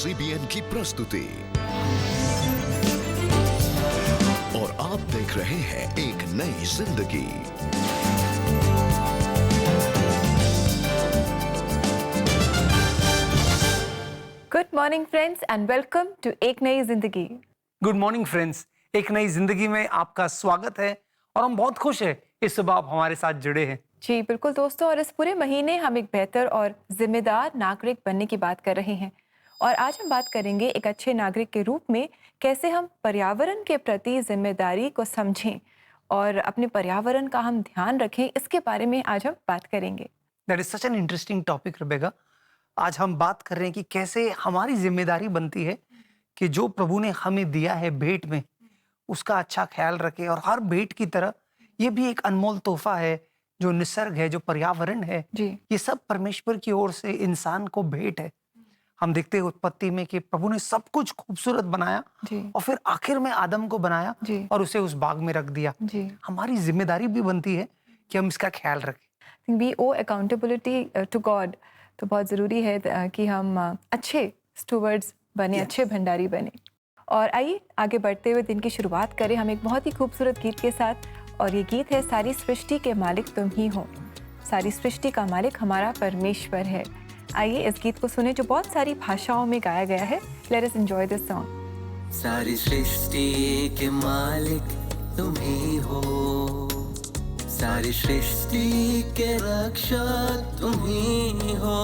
CBN की प्रस्तुति और आप देख रहे हैं एक नई जिंदगी। Good morning friends and welcome to एक नई जिंदगी। गुड मॉर्निंग फ्रेंड्स, एक नई जिंदगी में आपका स्वागत है और हम बहुत खुश हैं इस सुबह आप हमारे साथ जुड़े हैं। जी बिल्कुल दोस्तों, और इस पूरे महीने हम एक बेहतर और जिम्मेदार नागरिक बनने की बात कर रहे हैं और आज हम बात करेंगे एक अच्छे नागरिक के रूप में कैसे हम पर्यावरण के प्रति जिम्मेदारी को समझें और अपने पर्यावरण का हम ध्यान रखें, इसके बारे में आज हम बात करेंगे। That is such an interesting topic Rebecca. आज हम बात कर रहे हैं कि कैसे हमारी जिम्मेदारी बनती है कि जो प्रभु ने हमें दिया है भेंट में उसका अच्छा ख्याल रखें, और हर भेंट की तरह ये भी एक अनमोल तोहफा है। जो निसर्ग है, जो पर्यावरण है, जी ये सब परमेश्वर की ओर से इंसान को भेंट है। हम देखते हैं उत्पत्ति में कि प्रभु ने सब कुछ खूबसूरत बनाया जी और फिर आखिर में आदम को बनाया जी और उसे उस बाग में रख दिया। जी हमारी जिम्मेदारी भी बनती है कि हम इसका ख्याल रखें। We owe accountability to God. तो बहुत ज़रूरी है कि हम अच्छे स्टूवर्ड्स बने, अच्छे भंडारी बने। और आइए आगे बढ़ते हुए दिन की शुरुआत करें हम एक बहुत ही खूबसूरत गीत के साथ, और ये गीत है सारी सृष्टि के मालिक तुम ही हो। सारी सृष्टि का मालिक हमारा परमेश्वर है। आइए इस गीत को सुने जो बहुत सारी भाषाओं में गाया गया है। Let us enjoy this song. सारी सृष्टि के मालिक तुम ही हो, सारी सृष्टि के रक्षक तुम ही हो।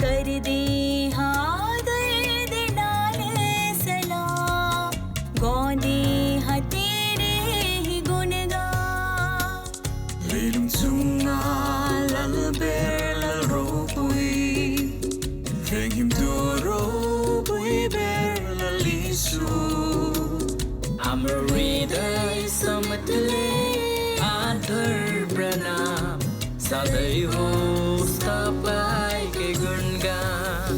कर दे हाँ दर्द नाले सलाम, गौंदे हाँ तेरे ही गुणगान। Leading to सदै होस् तपाईकै गुणगान।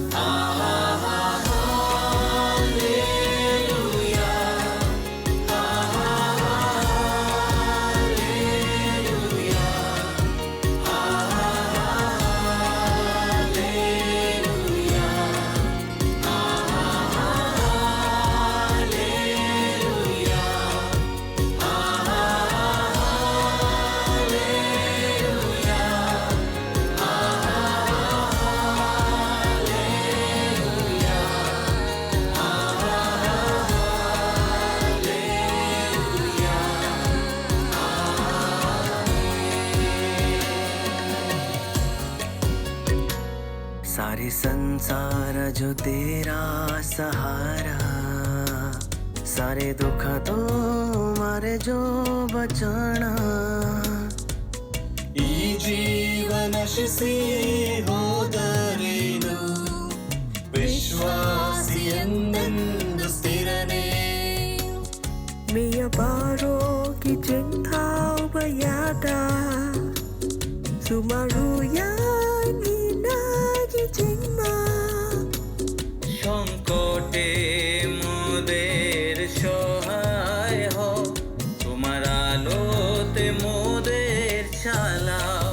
सारे संसार जो तेरा सहारा, सारे दुख तो मारे जो बचाना। ಈ ಜೀವನ ಶಿಸಿ ಹೋದರೇನು, ವಿಶ್ವಾಸಿಯೆಂದೆಂದು ಸ್ಥಿರನೇ. May baro ki jengthau bayada, sumaruya ina ki jengma. সংকটে মোদের সহায় হও, তোমার আলোতে মোদের চালাও।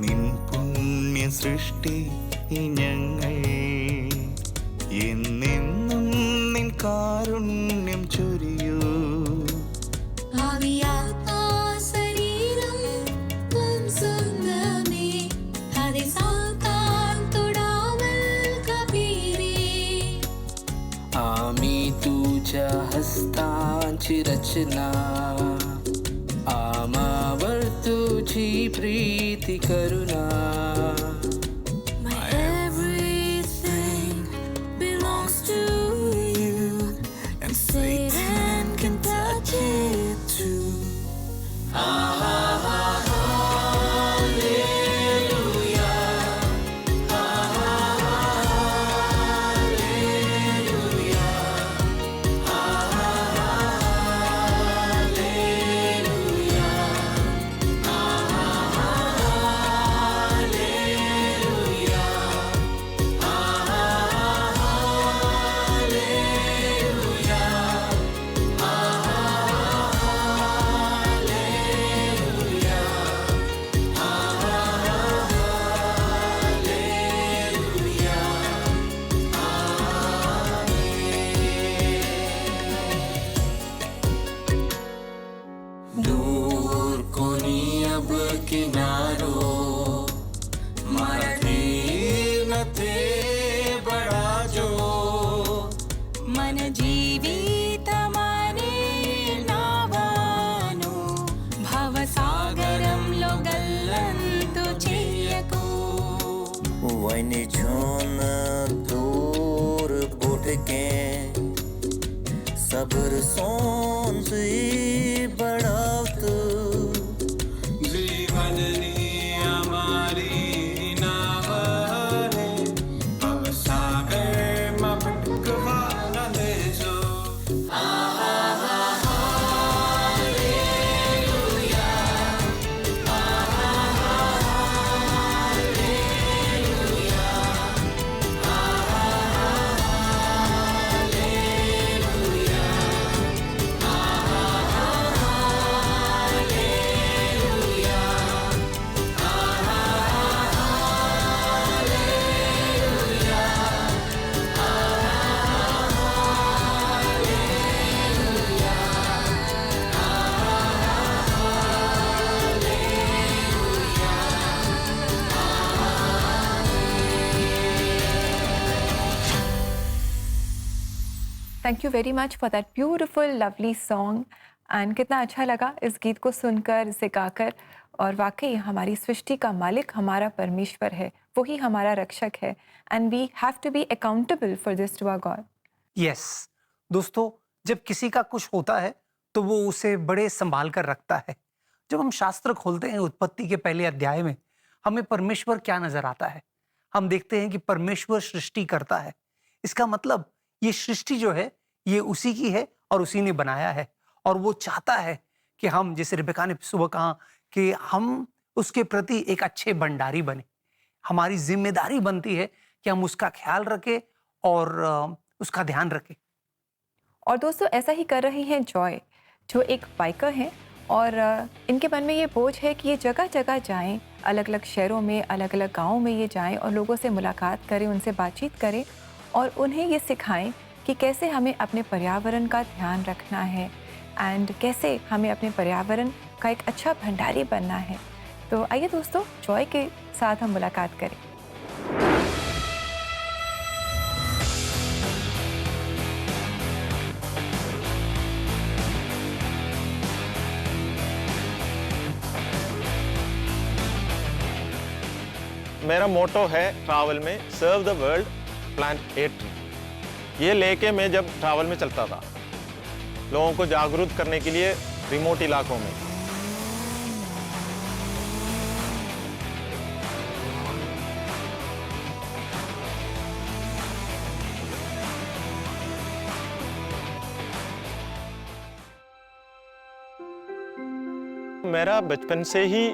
നിൻ പുണ്യ സൃഷ്ടി ഞങ്ങൾ എന്നെന്നും നിൻ കാരുണ്യം ചൊരിയൂ. ആവിയാത്മാ ശരീരം തും സ്വന്തമേ, ഹരെ സാത്താൻ തൊടാമൽ കബീരേ. आम्ही तुझ्या हस्तांची रचना, आमावर तुझी प्रीती करुणा. My everything belongs to Aynı cana dur butke sabır son zi बढ़ावतु जीवननी हमारी नावरे अब सागर में भटकवा न दे जो thank you very much for that beautiful lovely song and कितना अच्छा लगा इस गीत को सुनकर, इसे गाकर। और वाकई हमारी सृष्टि का मालिक हमारा परमेश्वर है, वही हमारा रक्षक है and we have to be accountable for this to our God. Yes दोस्तों, जब किसी का कुछ होता है तो वो उसे बड़े संभाल कर रखता है। जब हम शास्त्र खोलते हैं उत्पत्ति के पहले अध्याय में, हमें परमेश्वर क्या नजर आता है? हम देखते हैं कि परमेश्वर सृष्टि करता है। इसका मतलब ये सृष्टि जो है ये उसी की है और उसी ने बनाया है, और वो चाहता है कि हम, जैसे रिबेका ने सुबह कहा, कि हम उसके प्रति एक अच्छे भंडारी बने। हमारी जिम्मेदारी बनती है कि हम उसका ख्याल रखें और उसका ध्यान रखें। और दोस्तों ऐसा ही कर रही हैं जॉय, जो एक बाइकर हैं, और इनके मन में ये बोझ है कि ये जगह जगह जाएं, अलग अलग शहरों में, अलग अलग गाँवों में ये जाएं और लोगों से मुलाकात करें, उनसे बातचीत करें और उन्हें ये सिखाएं कि कैसे हमें अपने पर्यावरण का ध्यान रखना है एंड कैसे हमें अपने पर्यावरण का एक अच्छा भंडारी बनना है। तो आइए दोस्तों, जॉय के साथ हम मुलाकात करें। मेरा मोटो है ट्रैवल में, serve the world plant a tree. ये लेके मैं जब ट्रैवल में चलता था, लोगों को जागरूक करने के लिए रिमोट इलाकों में। मेरा बचपन से ही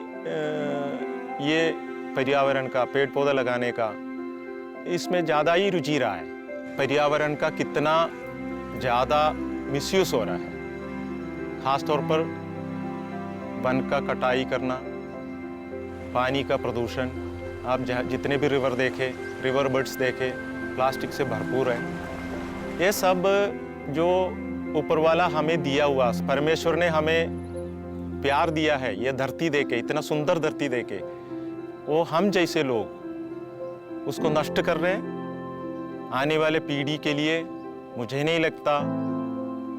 ये पर्यावरण का, पेड़ पौधा लगाने का, इसमें ज़्यादा ही रुचि रहा है। पर्यावरण का कितना ज़्यादा मिसयूज़ हो रहा है, ख़ास तौर पर वन का कटाई करना, पानी का प्रदूषण। आप जितने भी रिवर देखें, रिवर बर्ड्स देखें, प्लास्टिक से भरपूर है। ये सब जो ऊपर वाला हमें दिया हुआ, परमेश्वर ने हमें प्यार दिया है, ये धरती देके, इतना सुंदर धरती देके, वो हम जैसे लोग उसको नष्ट कर रहे हैं। आने वाले पीढ़ी के लिए मुझे नहीं लगता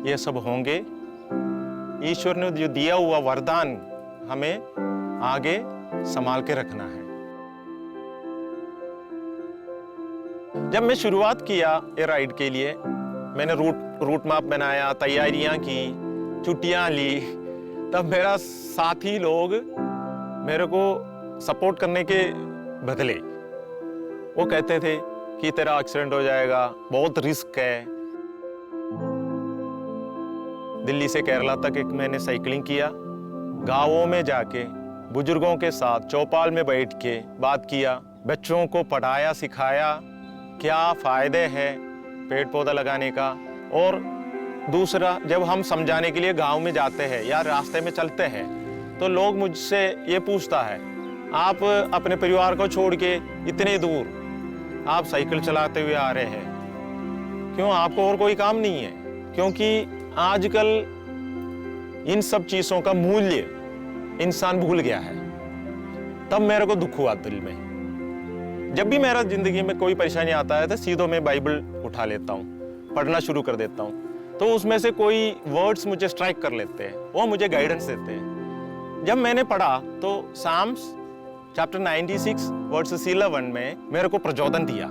ये सब होंगे। ईश्वर ने जो दिया हुआ वरदान हमें आगे संभाल के रखना है। जब मैं शुरुआत किया ये राइड के लिए, मैंने रूट मैप बनाया, तैयारियां की, छुट्टियां ली, तब मेरा साथी लोग मेरे को सपोर्ट करने के बदले वो कहते थे कि तेरा एक्सीडेंट हो जाएगा, बहुत रिस्क है। दिल्ली से केरला तक एक मैंने साइकिलिंग किया, गांवों में जाके बुजुर्गों के साथ चौपाल में बैठ के बात किया, बच्चों को पढ़ाया, सिखाया क्या फायदे हैं पेड़ पौधा लगाने का। और दूसरा, जब हम समझाने के लिए गांव में जाते हैं या रास्ते में चलते हैं, तो लोग मुझसे ये पूछता है, आप अपने परिवार को छोड़ के इतने दूर आप साइकिल चलाते हुए आ रहे हैं, क्यों? आपको और कोई काम नहीं है? क्योंकि आजकल इन सब चीज़ों का मूल्य इंसान भूल गया है। तब मेरे को दुख हुआ दिल में। जब भी मेरा जिंदगी में कोई परेशानी आता है तो सीधो मैं बाइबल उठा लेता हूँ, पढ़ना शुरू कर देता हूँ, तो उसमें से कोई वर्ड्स मुझे स्ट्राइक कर लेते हैं, वो मुझे गाइडेंस देते हैं। जब मैंने पढ़ा तो साम्स चैप्टर 96 वर्सेस 11 में मेरे को प्रचोदन दिया।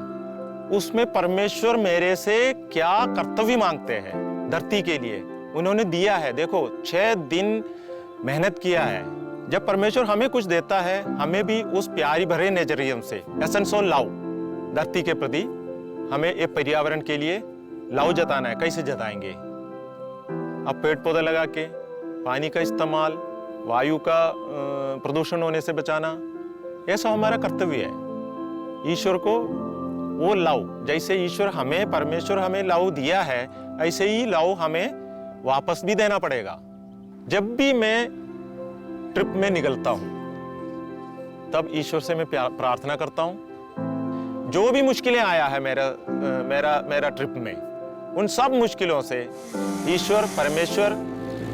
उसमें परमेश्वर मेरे से क्या कर्तव्य मांगते हैं धरती के लिए उन्होंने दिया है। देखो 6 दिन मेहनत किया है। जब परमेश्वर हमें कुछ देता है हमें भी उस प्यारी भरे नजरिए से एसेंस ऑफ लव धरती के प्रति हमें एक पर्यावरण के लिए लव जताना है। कैसे जताएंगे? अब पेड़ पौधे लगा के पानी का इस्तेमाल, वायु का प्रदूषण होने से बचाना, ऐसा हमारा कर्तव्य है। ईश्वर को वो लव, जैसे ईश्वर हमें परमेश्वर हमें लव दिया है ऐसे ही लव हमें वापस भी देना पड़ेगा। जब भी मैं ट्रिप में निकलता हूं तब ईश्वर से मैं प्रार्थना करता हूं। जो भी मुश्किलें आया है मेरा ट्रिप में, उन सब मुश्किलों से ईश्वर परमेश्वर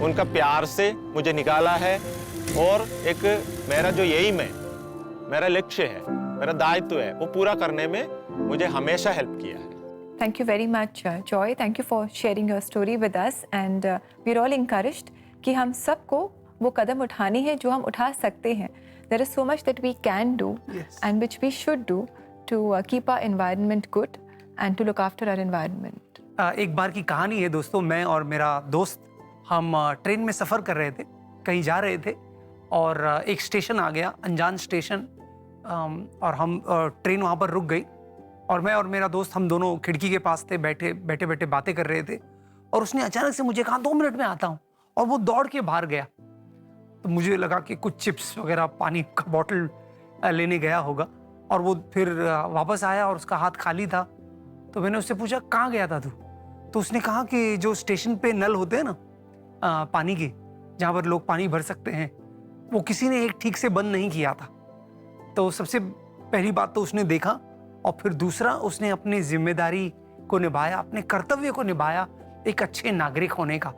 उनका प्यार से मुझे निकाला है। और एक मेरा जो एम है, मेरा लक्ष्य है, मेरा दायित्व है, वो पूरा करने में मुझे हमेशा हेल्प किया है। Thank you very much, Joy. Thank you for sharing your story with us, and we're all encouraged कि हम सबको वो कदम उठानी है जो हम उठा सकते हैं. There is so much that we can do and which we should do to keep our environment good and to look after our environment. एक बार की कहानी है दोस्तों, मैं और मेरा दोस्त हम ट्रेन में सफ़र कर रहे थे, कहीं जा रहे थे और एक स्टेशन आ गया, अनजान स्टेशन, और हम ट्रेन वहाँ पर रुक गई और मैं और मेरा दोस्त हम दोनों खिड़की के पास थे, बैठे बातें कर रहे थे और उसने अचानक से मुझे कहा 2 मिनट में आता हूँ, और वो दौड़ के बाहर गया। तो मुझे लगा कि कुछ चिप्स वगैरह पानी का बॉटल लेने गया होगा, और वो फिर वापस आया और उसका हाथ खाली था। तो मैंने उससे पूछा कहाँ गया था तू? तो उसने कहा कि जो स्टेशन पे नल होते हैं ना पानी के, जहाँ पर लोग पानी भर सकते हैं, वो किसी ने एक ठीक से बंद नहीं किया था। तो सबसे पहली बात तो उसने देखा, और फिर दूसरा उसने अपनी जिम्मेदारी को निभाया, अपने कर्तव्य को निभाया एक अच्छे नागरिक होने का।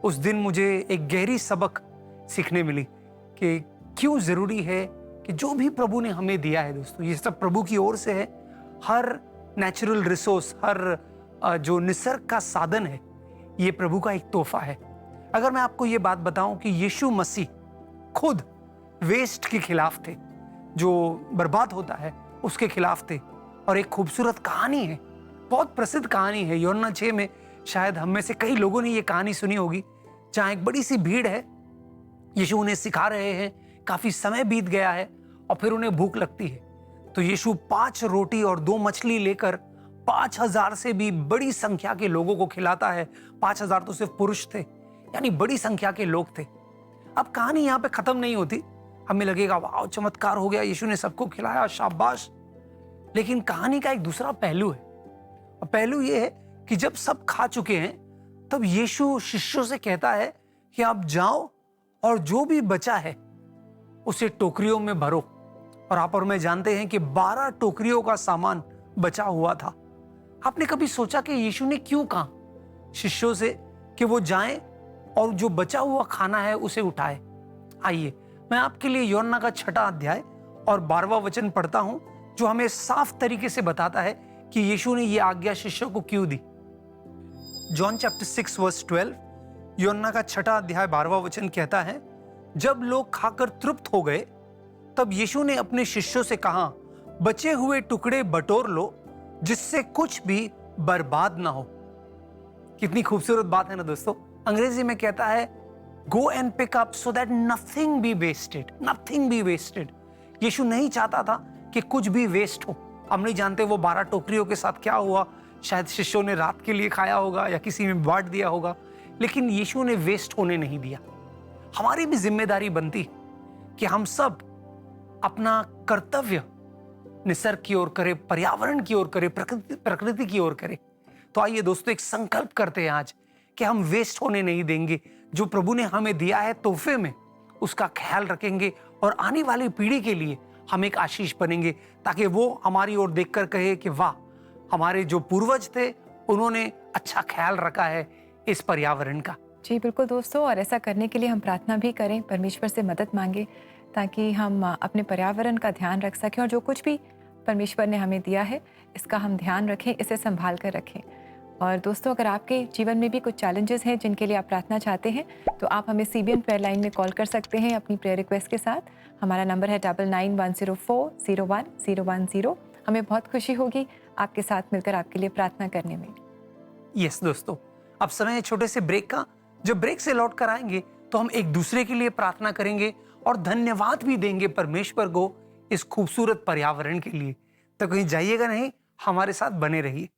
उस दिन मुझे एक गहरी सबक सीखने मिली कि क्यों ज़रूरी है कि जो भी प्रभु ने हमें दिया है दोस्तों, ये सब प्रभु की ओर से है। हर नेचुरल रिसोर्स, हर जो निसर्ग का साधन है, ये प्रभु का एक तोहफा है। अगर मैं आपको ये बात बताऊं कि यीशु मसीह खुद वेस्ट के खिलाफ थे, जो बर्बाद होता है उसके खिलाफ थे। और एक खूबसूरत कहानी है, बहुत प्रसिद्ध कहानी है, यूहन्ना 6 में शायद हम में से कई लोगों ने ये कहानी सुनी होगी, जहाँ एक बड़ी सी भीड़ है, यीशु उन्हें सिखा रहे हैं, काफ़ी समय बीत गया है और फिर उन्हें भूख लगती है। तो यीशु 5 रोटी और 2 मछली लेकर 5000 से भी बड़ी संख्या के लोगों को खिलाता है। 5000 तो सिर्फ पुरुष थे, यानी बड़ी संख्या के लोग थे। अब कहानी यहाँ पे खत्म नहीं होती, हमें लगेगा वाह चमत्कार हो गया, यीशु ने सबको खिलाया, शाबाश। लेकिन कहानी का एक दूसरा पहलू है, और पहलू ये है कि जब सब खा चुके हैं तब यीशु शिष्यों से कहता है कि आप जाओ और जो भी बचा है उसे टोकरियों में भरो। और आप और मैं जानते हैं कि 12 टोकरियों का सामान बचा हुआ था। आपने कभी सोचा कि यीशु ने क्यों कहा शिष्यों से कि वो जाएं और जो बचा हुआ खाना है उसे उठाए? आइए मैं आपके लिए यूहन्ना का 6वां अध्याय और 12वां वचन पढ़ता हूं, जो हमें साफ तरीके से बताता है कि यीशु ने ये आज्ञा शिष्यों को क्यों दी। जॉन चैप्टर 6 वर्स 12, यूहन्ना का 6वां अध्याय 12वां वचन कहता है, जब लोग खाकर तृप्त हो गए तब यीशु ने अपने शिष्यों से कहा, बचे हुए टुकड़े बटोर लो जिससे कुछ भी बर्बाद ना हो। कितनी खूबसूरत बात है ना दोस्तों। अंग्रेजी में कहता है go and pick up so that nothing be wasted, nothing be wasted. यीशु नहीं चाहता था कि कुछ भी वेस्ट हो। हम नहीं जानते वो 12 टोकरियों के साथ क्या हुआ, शायद शिष्यों ने रात के लिए खाया होगा या किसी में बांट दिया होगा, लेकिन यीशु ने वेस्ट होने नहीं दिया। हमारी भी जिम्मेदारी बनती है कि हम सब अपना कर्तव्य निसर्ग की ओर करें, पर्यावरण की ओर करें, प्रकृति की ओर करें। तो आइए दोस्तों एक संकल्प करते हैं आज कि हम वेस्ट होने नहीं देंगे। जो प्रभु ने हमें दिया है तोहफे में, उसका ख्याल रखेंगे और आने वाली पीढ़ी के लिए हम एक आशीष बनेंगे, ताकि वो हमारी ओर देखकर कहे कि वाह, हमारे जो पूर्वज थे उन्होंने अच्छा ख्याल रखा है इस पर्यावरण का। जी बिल्कुल दोस्तों, और ऐसा करने के लिए हम प्रार्थना भी करें, परमेश्वर से मदद मांगे, ताकि हम अपने पर्यावरण का ध्यान रख सकें और जो कुछ भी परमेश्वर ने हमें दिया है इसका हम ध्यान रखें, इसे संभाल कर रखें। और दोस्तों, अगर आपके जीवन में भी कुछ चैलेंजेस हैं जिनके लिए आप प्रार्थना चाहते हैं तो आप हमें CBN प्रेयर लाइन में कॉल कर सकते हैं अपनी प्रेयर रिक्वेस्ट के साथ। हमारा नंबर है 9910401010। हमें बहुत खुशी होगी आपके साथ मिलकर आपके लिए प्रार्थना करने में। यस दोस्तों, अब समय है छोटे से ब्रेक का। जब ब्रेक से लौट कर आएंगे तो हम एक दूसरे के लिए प्रार्थना करेंगे और धन्यवाद भी देंगे परमेश्वर को इस खूबसूरत पर्यावरण के लिए। तो कहीं जाइएगा नहीं, हमारे साथ बने रहिए।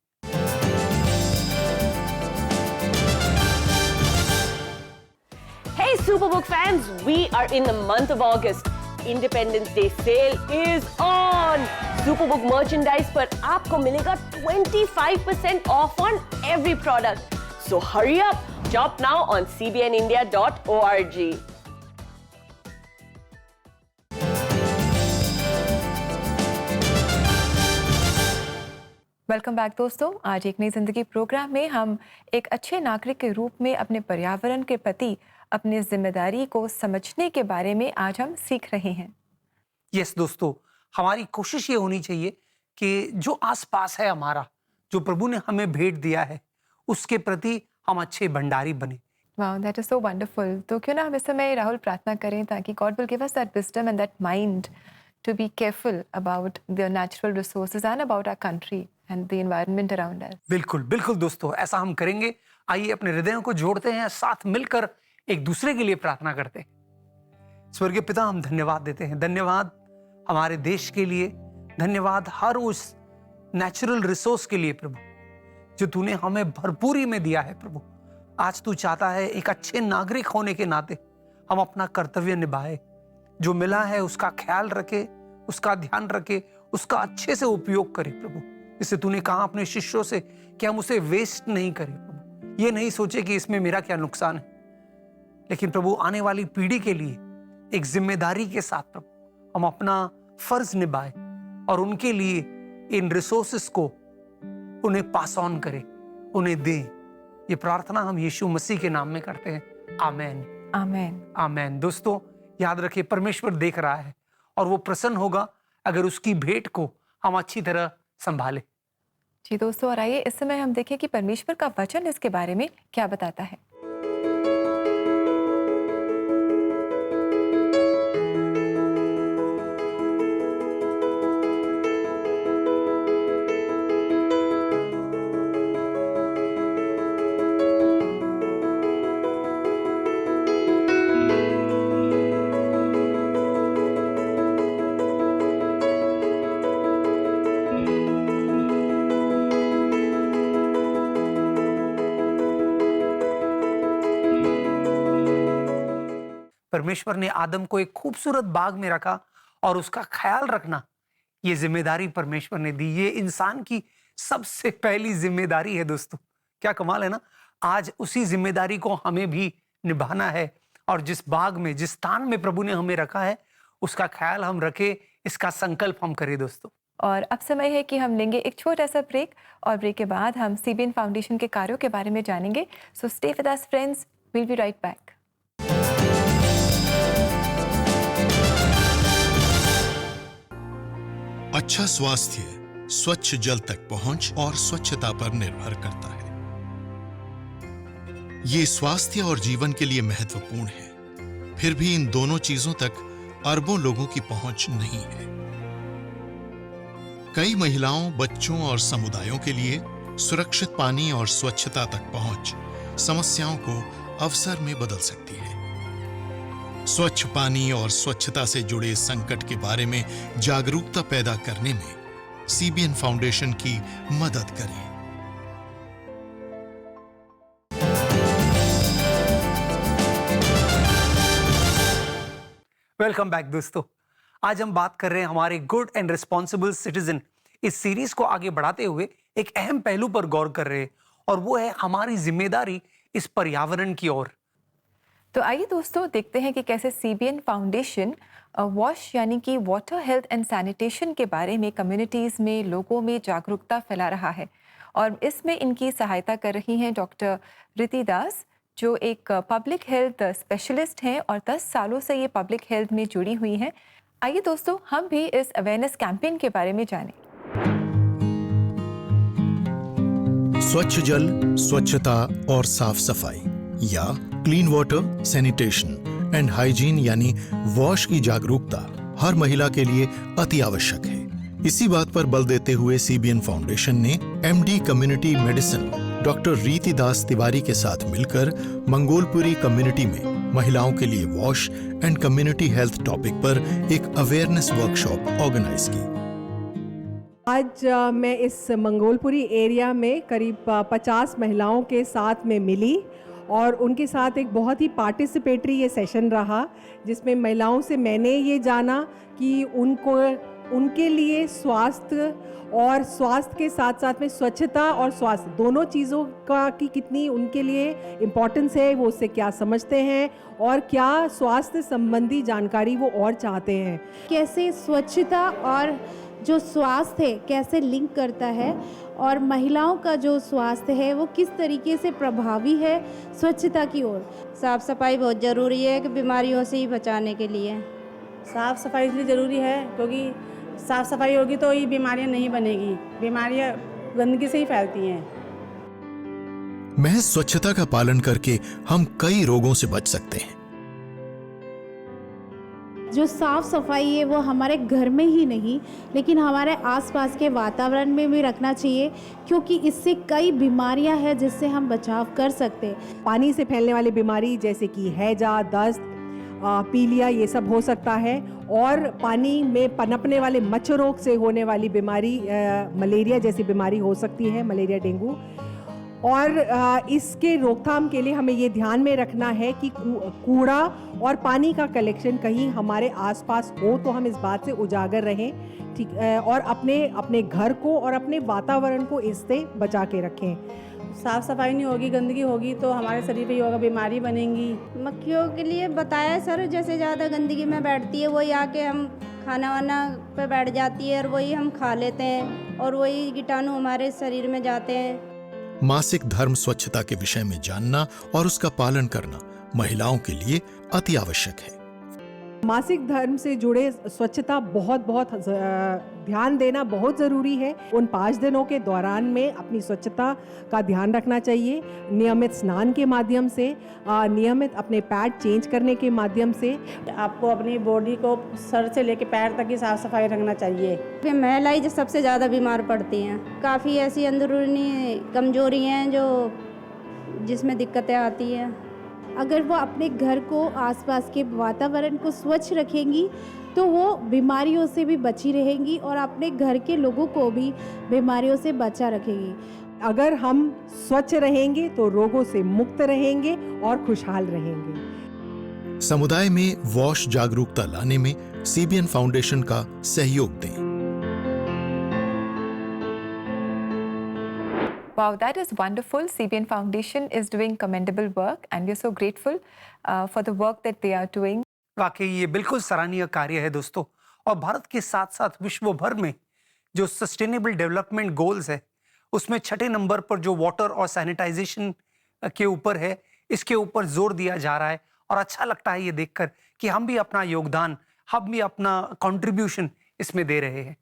Hey Superbook fans, we are in the month of August. Independence Day sale is on. Superbook merchandise पर आपको मिलेगा 25% off on every product. So hurry up, shop now on cbnindia.org. Welcome back दोस्तों। आज एक नई जिंदगी प्रोग्राम में हम एक अच्छे नागरिक के रूप में अपने पर्यावरण के प्रति अपनी जिम्मेदारी को समझने के बारे में आज हम सीख रहे हैं। यस दोस्तों, हमारी कोशिश ये होनी चाहिए कि जो आसपास है हमारा, जो प्रभु ने हमें भेंट दिया है, उसके प्रति हम अच्छे भंडारी बने। Wow, that is so wonderful. तो क्यों ना हम इस समय राहुल प्रार्थना करें ताकि God will give us that wisdom and that mind to be careful about the natural resources and about our country and the environment around us. बिल्कुल बिल्कुल दोस्तों, ऐसा हम करेंगे। आइए अपने हृदयों को जोड़ते हैं, साथ मिलकर एक दूसरे के लिए प्रार्थना करते हैं। स्वर्गीय पिता, हम धन्यवाद देते हैं। धन्यवाद हमारे देश के लिए, धन्यवाद हर उस नेचुरल रिसोर्स के लिए प्रभु जो तूने हमें भरपूरी में दिया है प्रभु। आज तू चाहता है एक अच्छे नागरिक होने के नाते हम अपना कर्तव्य निभाए, जो मिला है उसका ख्याल रखे, उसका ध्यान रखे, उसका अच्छे से उपयोग करे प्रभु। जिससे तूने कहा अपने शिष्यों से कि हम उसे वेस्ट नहीं करें प्रभु। ये नहीं सोचे कि इसमें मेरा क्या नुकसान है, लेकिन प्रभु आने वाली पीढ़ी के लिए एक जिम्मेदारी के साथ प्रभु हम अपना फर्ज निभाए और उनके लिए इन रिसोर्सेस को उन्हें पास ऑन करें, उन्हें दें। ये प्रार्थना हम यीशु मसीह के नाम में करते हैं। आमेन, आमेन, आमेन। दोस्तों याद रखिए, परमेश्वर देख रहा है और वो प्रसन्न होगा अगर उसकी भेंट को हम अच्छी तरह संभालें। जी दोस्तों, और आइए इस समय हम देखें कि परमेश्वर का वचन इसके बारे में क्या बताता है। परमेश्वर ने आदम को एक खूबसूरत बाग में रखा और उसका ख्याल रखना ये जिम्मेदारी परमेश्वर ने दी। ये इंसान की सबसे पहली जिम्मेदारी है दोस्तों। क्या कमाल है ना। आज उसी जिम्मेदारी को हमें भी निभाना है और जिस बाग में, जिस स्थान में प्रभु ने हमें रखा है, उसका ख्याल हम रखें, इसका संकल्प हम करें दोस्तों। और अब समय है कि हम लेंगे एक छोटा सा ब्रेक और ब्रेक के बाद हम CBN फाउंडेशन के कार्यों के बारे में जानेंगे। So stay with us friends, will be right back. अच्छा स्वास्थ्य स्वच्छ जल तक पहुंच और स्वच्छता पर निर्भर करता है। ये स्वास्थ्य और जीवन के लिए महत्वपूर्ण है। फिर भी इन दोनों चीजों तक अरबों लोगों की पहुंच नहीं है। कई महिलाओं, बच्चों और समुदायों के लिए सुरक्षित पानी और स्वच्छता तक पहुंच समस्याओं को अवसर में बदल सकती है। स्वच्छ पानी और स्वच्छता से जुड़े संकट के बारे में जागरूकता पैदा करने में CBN फाउंडेशन की मदद करें। वेलकम बैक दोस्तों। आज हम बात कर रहे हैं हमारे गुड एंड रिस्पॉन्सिबल सिटीजन। इस सीरीज को आगे बढ़ाते हुए एक अहम पहलू पर गौर कर रहे हैं और वो है हमारी जिम्मेदारी इस पर्यावरण की ओर। तो आइए दोस्तों देखते हैं कि कैसे CBN फाउंडेशन वॉश यानी कि वाटर हेल्थ एंड सैनिटेशन के बारे में कम्युनिटीज़ में लोगों में जागरूकता फैला रहा है। और इसमें इनकी सहायता कर रही हैं डॉक्टर रिति दास, जो एक पब्लिक हेल्थ स्पेशलिस्ट हैं और 10 सालों से ये पब्लिक हेल्थ में जुड़ी हुई हैं। आइए दोस्तों हम भी इस अवेयरनेस कैंपेन के बारे में जानें। स्वच्छ जल, स्वच्छता और साफ सफाई या clean water, sanitation and hygiene यानी वॉश की जागरूकता हर महिला के लिए अति आवश्यक है। इसी बात पर बल देते हुए सीबीएन फाउंडेशन ने एमडी कम्युनिटी मेडिसिन डॉक्टर रीति दास तिवारी के साथ मिलकर मंगोलपुरी कम्युनिटी में महिलाओं के लिए wash and community health topic पर एक अवेयरनेस वर्कशॉप ऑर्गेनाइज की। आज मैं इस मंगोलपुरी एरिया में करीब 50 महिलाओं के साथ में मिली और उनके साथ एक बहुत ही पार्टिसिपेटरी ये सेशन रहा, जिसमें महिलाओं से मैंने ये जाना कि उनके लिए स्वास्थ्य और स्वास्थ्य के साथ साथ में स्वच्छता और स्वास्थ्य दोनों चीज़ों का की कितनी उनके लिए इम्पोर्टेंस है, वो उससे क्या समझते हैं और क्या स्वास्थ्य संबंधी जानकारी वो और चाहते हैं। कैसे स्वच्छता और जो स्वास्थ्य है कैसे लिंक करता है और महिलाओं का जो स्वास्थ्य है वो किस तरीके से प्रभावी है स्वच्छता की ओर। साफ़ सफाई बहुत ज़रूरी है कि बीमारियों से ही बचाने के लिए। साफ़ सफाई इसलिए ज़रूरी है क्योंकि साफ़ सफाई होगी तो ये बीमारियां नहीं बनेगी, बीमारियां गंदगी से ही फैलती हैं। महज स्वच्छता का पालन करके हम कई रोगों से बच सकते हैं। जो साफ सफाई है वो हमारे घर में ही नहीं लेकिन हमारे आसपास के वातावरण में भी रखना चाहिए, क्योंकि इससे कई बीमारियां हैं जिससे हम बचाव कर सकते हैं। पानी से फैलने वाली बीमारी जैसे कि हैजा, दस्त, पीलिया ये सब हो सकता है और पानी में पनपने वाले मच्छरों से होने वाली बीमारी मलेरिया जैसी बीमारी हो सकती है, मलेरिया, डेंगू। और इसके रोकथाम के लिए हमें ये ध्यान में रखना है कि कूड़ा और पानी का कलेक्शन कहीं हमारे आसपास हो तो हम इस बात से उजागर रहें, ठीक, और अपने घर को और अपने वातावरण को इससे बचा के रखें। साफ़ सफाई नहीं होगी, गंदगी होगी तो हमारे शरीर पे ही होगा, बीमारी बनेंगी। मक्खियों के लिए बताया सर, जैसे ज़्यादा गंदगी में बैठती है वही आके हम खाना वाना पे बैठ जाती है और वही हम खा लेते हैं और वही कीटाणु हमारे शरीर में जाते हैं। मासिक धर्म स्वच्छता के विषय में जानना और उसका पालन करना महिलाओं के लिए अति आवश्यक है। मासिक धर्म से जुड़े स्वच्छता बहुत ध्यान देना बहुत ज़रूरी है। उन 5 दिनों के दौरान में अपनी स्वच्छता का ध्यान रखना चाहिए, नियमित स्नान के माध्यम से, नियमित अपने पैड चेंज करने के माध्यम से। आपको अपनी बॉडी को सर से लेकर पैर तक की साफ़ सफाई रखना चाहिए। महिलाएं जो सबसे ज़्यादा बीमार पड़ती हैं, काफ़ी ऐसी अंदरूनी कमजोरी हैं जो जिसमें दिक्कतें आती हैं। अगर वो अपने घर को, आसपास के वातावरण को स्वच्छ रखेंगी तो वो बीमारियों से भी बची रहेंगी और अपने घर के लोगों को भी बीमारियों से बचा रखेंगी। अगर हम स्वच्छ रहेंगे तो रोगों से मुक्त रहेंगे और खुशहाल रहेंगे। समुदाय में वॉश जागरूकता लाने में सीबीएन फाउंडेशन का सहयोग दें। Wow, that is wonderful. CBN Foundation is doing commendable work and we are so grateful for the work that they are doing. वाकई ये बिल्कुल सराहनीय कार्य है दोस्तों, और भारत के साथ साथ विश्व भर में जो सस्टेनेबल डेवलपमेंट गोल्स है उसमें 6 नंबर पर जो वाटर और सैनिटाइजेशन के ऊपर है, इसके ऊपर जोर दिया जा रहा है और अच्छा लगता है ये देखकर कि हम भी अपना योगदान, हम भी अपना कंट्रीब्यूशन इसमें दे रहे हैं।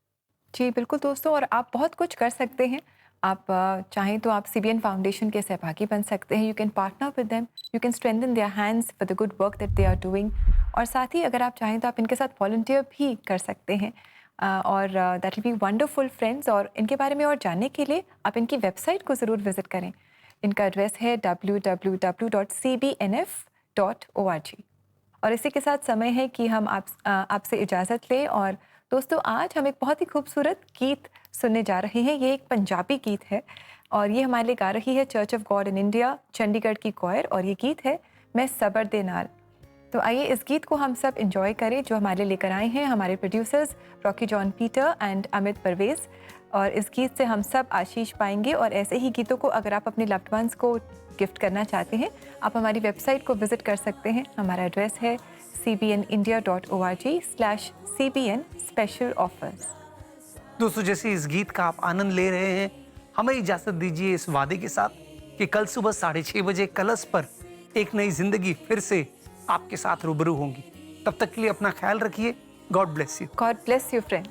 जी बिल्कुल दोस्तों, और आप बहुत कुछ कर सकते हैं। आप चाहें तो आप सीबीएन फाउंडेशन के सहभागी बन सकते हैं। You can partner with them, you can strengthen their hands for the good work that they are doing. और साथ ही अगर आप चाहें तो आप इनके साथ वॉलंटियर भी कर सकते हैं और that will be wonderful friends. और इनके बारे में और जानने के लिए आप इनकी वेबसाइट को ज़रूर विज़िट करें। इनका एड्रेस है www.cbnf.org। और इसी के साथ समय है कि हम आपसे इजाज़त लें। और दोस्तों आज हम एक बहुत ही खूबसूरत गीत सुनने जा रहे हैं। ये एक पंजाबी गीत है और ये हमारे लिए गा रही है church of God in India, Chandigarh की क्वायर, और ये गीत है मैं सबर दे नाल। तो आइए इस गीत को हम सब एंजॉय करें जो हमारे लेकर आए हैं हमारे producers Rocky John Peter and Amit Parvez. और इस गीत से हम सब आशीष पाएंगे। और ऐसे ही गीतों को अगर आप अपने लव्ड वंस को गिफ्ट करना चाहते हैं, आप हमारी वेबसाइट को विज़िट कर सकते हैं। हमारा एड्रेस है cbnindia.org/cbn special offers। दोस्तों जैसे इस गीत का आप आनंद ले रहे हैं, हमें इजाजत दीजिए इस वादे के साथ कि कल सुबह 6:30 बजे कलश पर एक नई जिंदगी फिर से आपके साथ रूबरू होंगी। तब तक के लिए अपना ख्याल रखिए। God bless you. God bless you friends.